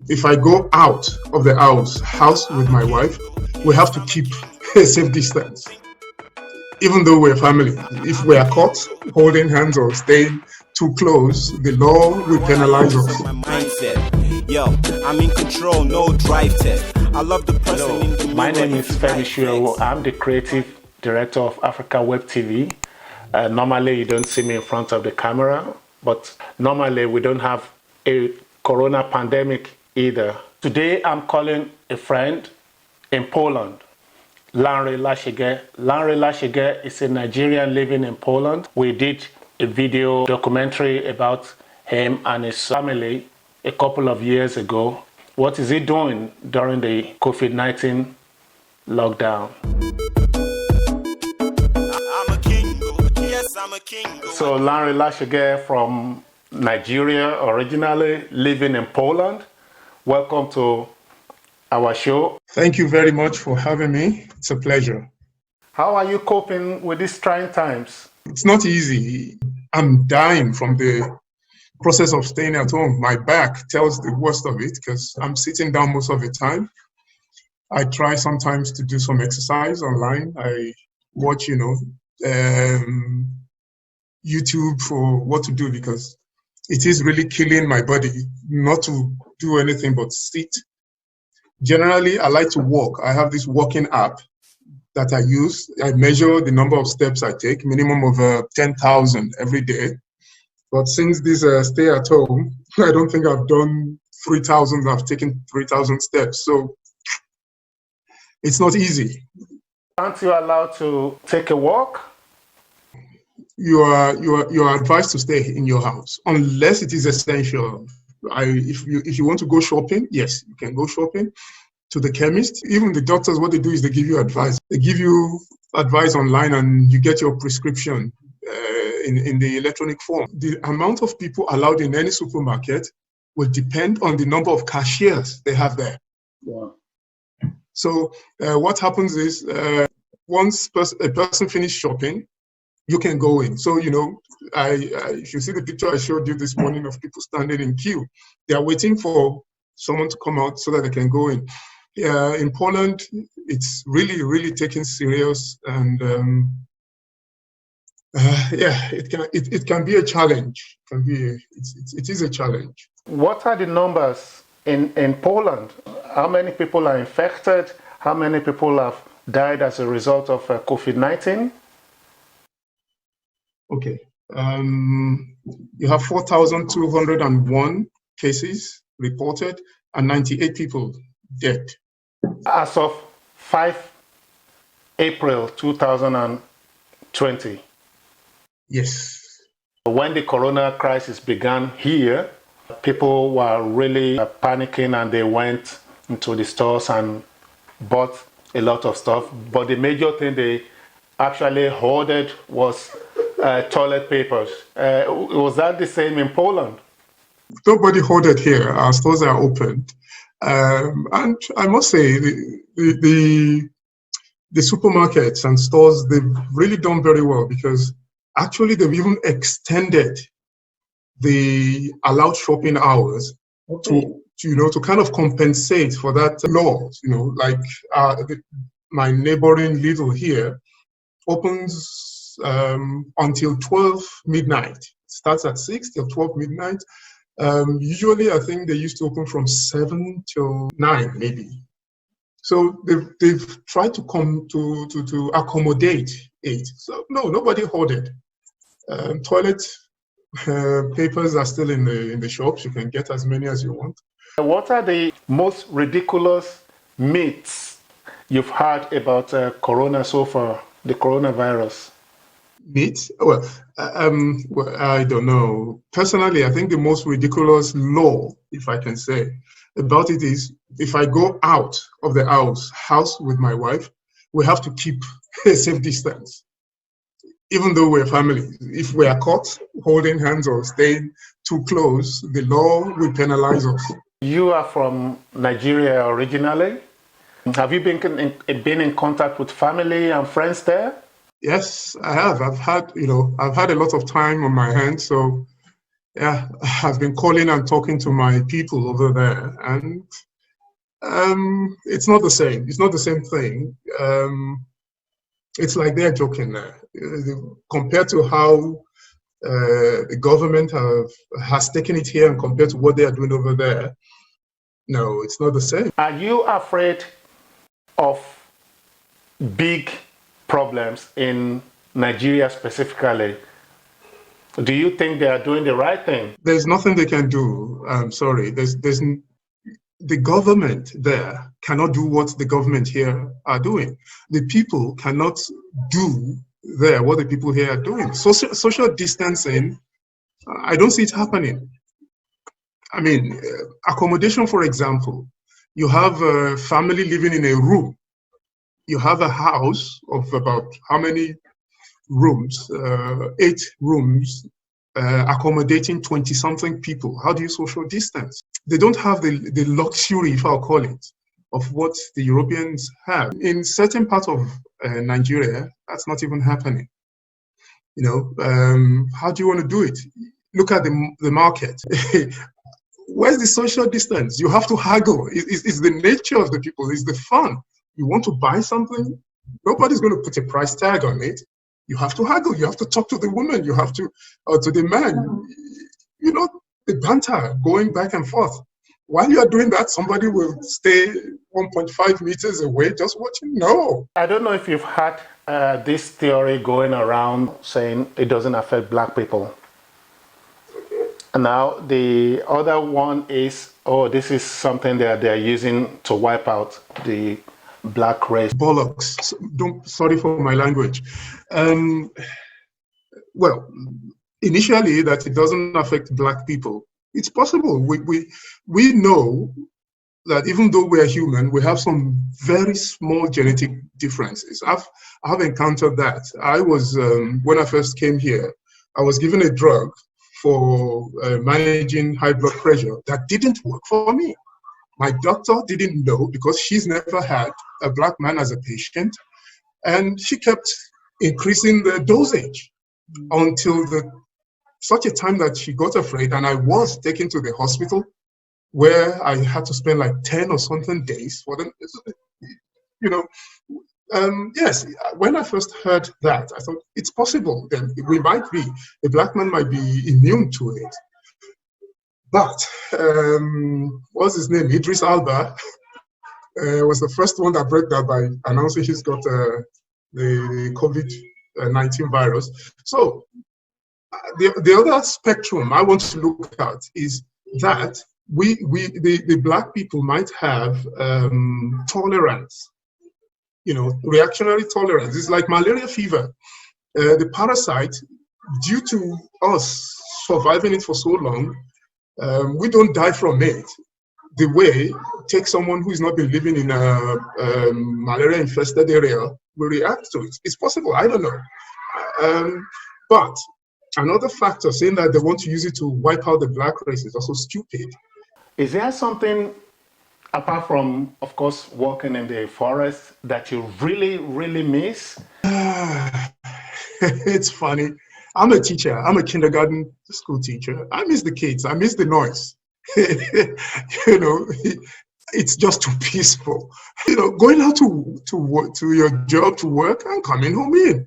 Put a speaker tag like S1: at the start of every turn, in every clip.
S1: If I go out of the house with my wife, we have to keep a safe distance. Even though we're family, if we are caught holding hands or staying too close, the law will penalize us.
S2: My mindset. Yo, I'm in control, no drive test. I love the person in the
S3: My name is Femi Shuewo. I'm the creative director of Africa Web TV. Normally, you don't see me in front of the camera, but normally we don't have a corona pandemic either. Today, I'm calling a friend in Poland, Lanre Lasege. Lanre Lasege is a Nigerian living in Poland. We did a video documentary about him and his family a couple of years ago. What is he doing during the COVID-19 lockdown?
S2: I'm a king. Yes, I'm a king.
S3: So Lanre Lasege from Nigeria, originally living in Poland. Welcome to our show.
S1: Thank you very much for having me. It's a pleasure.
S3: How are you coping with these trying times?
S1: It's not easy. I'm dying from the process of staying at home. My back tells the worst of it because I'm sitting down most of the time. I try sometimes to do some exercise online. I watch, YouTube for what to do because it is really killing my body not to do anything but sit. Generally, I like to walk. I have this walking app that I use. I measure the number of steps I take, minimum of 10,000 every day. But since this stay at home, I don't think I've done 3,000. I've taken 3,000 steps. So it's not easy.
S3: Aren't you allowed to take a walk?
S1: You are advised to stay in your house unless it is essential. If you want to go shopping, yes, you can go shopping to the chemist. Even the doctors, what they do is they give you advice. They give you advice online, and you get your prescription in the electronic form. The amount of people allowed in any supermarket will depend on the number of cashiers they have there.
S3: Yeah.
S1: So what happens is once a person finishes shopping, you can go in. So, if you see the picture I showed you this morning of people standing in queue, they are waiting for someone to come out so that they can go in. In Poland, it's really, really taken serious, and it can be a challenge. It is a challenge.
S3: What are the numbers in Poland? How many people are infected? How many people have died as a result of COVID-19?
S1: Okay. You have 4,201 cases reported and 98 people dead.
S3: As of 5 April 2020.
S1: Yes.
S3: When the corona crisis began here, people were really panicking, and they went into the stores and bought a lot of stuff. But the major thing they actually hoarded was toilet papers. Was that the same in Poland?
S1: Nobody hoarded here. Our stores are opened. And I must say, the supermarkets and stores, they've really done very well, because actually they've even extended the allowed shopping hours to kind of compensate for that loss. Like my neighboring Lidl here opens until 12 midnight. It starts at 6 till 12 midnight. Usually, I think they used to open from 7 till 9, maybe. So they've tried to come to accommodate it. So no, nobody hoarded. Toilet papers are still in the shops. You can get as many as you want.
S3: What are the most ridiculous myths you've heard about corona so far, the coronavirus?
S1: Myths? Well, I don't know. Personally, I think the most ridiculous law, if I can say, about it is, if I go out of the house with my wife, we have to keep a safe distance. Even though we're family, if we are caught holding hands or staying too close, the law will penalize us.
S3: You are from Nigeria originally. Have you been in contact with family and friends there?
S1: Yes, I have. I've had a lot of time on my hands, so Yeah, I've been calling and talking to my people over there, and it's not the same. It's not the same thing. It's like they're joking there compared to how the government has taken it here and compared to what they are doing over there. No, it's not the same.
S3: Are you afraid of big problems in Nigeria specifically? Do you think they are doing the right thing?
S1: There's nothing they can do. I'm sorry. The government there cannot do what the government here are doing. The people cannot do there what the people here are doing. Social distancing, I don't see it happening. I mean, accommodation, for example, you have a family living in a room. You have a house of about how many rooms? 8 rooms, accommodating 20-something people. How do you social distance? They don't have the luxury, if I'll call it, of what the Europeans have. In certain parts of Nigeria, that's not even happening. You know, how do you want to do it? Look at the market. Where's the social distance? You have to haggle. It's the nature of the people. It's the fun. You want to buy something, nobody's going to put a price tag on it. You have to haggle. You have to talk to the woman. You have to the man. You know, the banter going back and forth. While you are doing that, somebody will stay 1.5 meters away just watching. No.
S3: I don't know if you've had this theory going around saying it doesn't affect black people. Now, the other one is, oh, this is something that they're using to wipe out the black race.
S1: Bollocks. Sorry for my language. Well, initially that it doesn't affect black people. It's possible. We know that even though we are human, we have some very small genetic differences. I've encountered that. I was, when I first came here, I was given a drug for managing high blood pressure that didn't work for me. My doctor didn't know because she's never had a black man as a patient, and she kept increasing the dosage until such a time that she got afraid, and I was taken to the hospital where I had to spend like 10 or something days for them. You know, yes, when I first heard that, I thought it's possible. Then a black man might be immune to it. But what's his name? Idris Alba was the first one that broke that by announcing he's got the COVID-19 virus. So the other spectrum I want to look at is that the black people might have tolerance. You know, reactionary tolerance. It's like malaria fever. The parasite, due to us surviving it for so long, we don't die from it. The way take someone who's not been living in a malaria-infested area will react to it. It's possible. I don't know. But another factor saying that they want to use it to wipe out the black race is also stupid.
S3: Is there something, apart from, of course, walking in the forest, that you really, really miss?
S1: It's funny. I'm a teacher. I'm a kindergarten school teacher. I miss the kids. I miss the noise. You know, it's just too peaceful. You know, going out to your job to work and coming home in.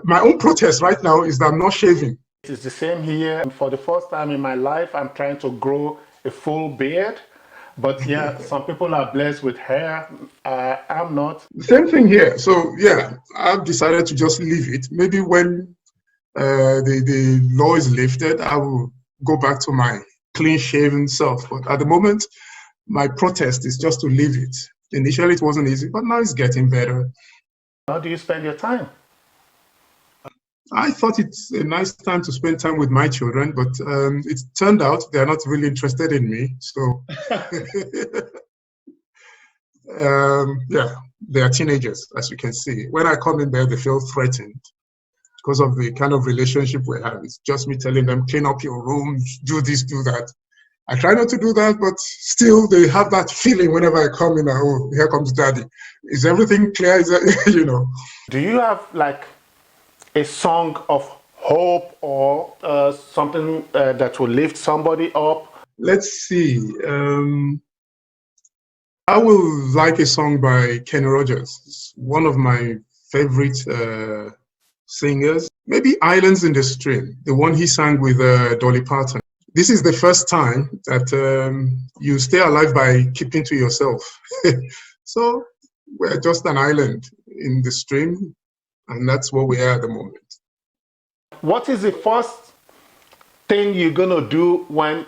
S1: My own protest right now is that I'm not shaving.
S3: It's the same here. For the first time in my life, I'm trying to grow a full beard. But yeah, some people are blessed with hair. I'm not.
S1: Same thing here. So yeah, I've decided to just leave it. Maybe when the law is lifted, I will go back to my clean-shaven self. But at the moment, my protest is just to leave it. Initially, it wasn't easy, but now it's getting better.
S3: How do you spend your time?
S1: I thought it's a nice time to spend time with my children, but it turned out they're not really interested in me. So, yeah, they are teenagers, as you can see. When I come in there, they feel threatened because of the kind of relationship we have. It's just me telling them, clean up your room, do this, do that. I try not to do that, but still they have that feeling whenever I come in, oh, here comes daddy. Is everything clear? Is that, you know?
S3: Do you have like a song of hope or something that will lift somebody up?
S1: Let's see. I will like a song by Kenny Rogers. It's one of my favorite singers. Maybe Islands in the Stream, the one he sang with Dolly Parton. This is the first time that you stay alive by keeping to yourself. So we're just an island in the stream, and that's what we are at the moment.
S3: What is the first thing you're going to do when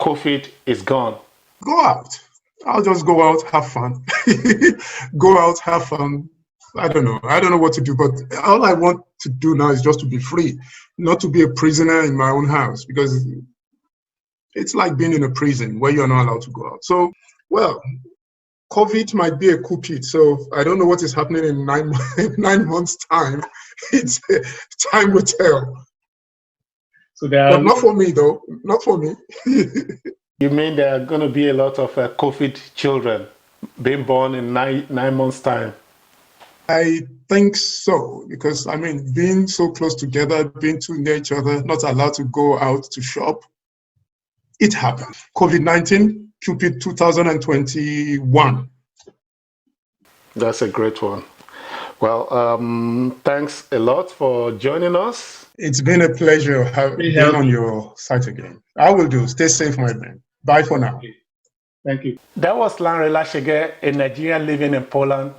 S3: COVID is gone?
S1: Go out. I'll just go out, have fun. Go out, have fun. I don't know. I don't know what to do, but all I want to do now is just to be free, not to be a prisoner in my own house, because it's like being in a prison where you're not allowed to go out. So, well, COVID might be a cookie. So I don't know what is happening in 9 months' time. It's time will tell.
S3: So
S1: but not for me, though. Not for me.
S3: You mean there are going to be a lot of COVID children being born in nine months' time?
S1: I think so, because I mean, being so close together, being too near each other, not allowed to go out to shop, it happened. COVID-19, Cupid 2021.
S3: That's a great one. Well, thanks a lot for joining us.
S1: It's been a pleasure being on your site again. I will do. Stay safe, my man. Bye for now.
S3: Thank you. That was Lanre Lasege, a Nigerian living in Poland,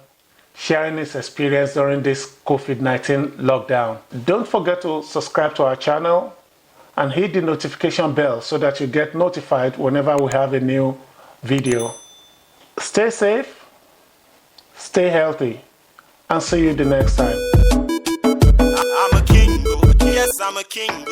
S3: sharing his experience during this COVID-19 lockdown. Don't forget to subscribe to our channel and hit the notification bell so that you get notified whenever we have a new video. Stay safe, stay healthy, and see you the next time.
S2: I'm a king, yes, I'm a king.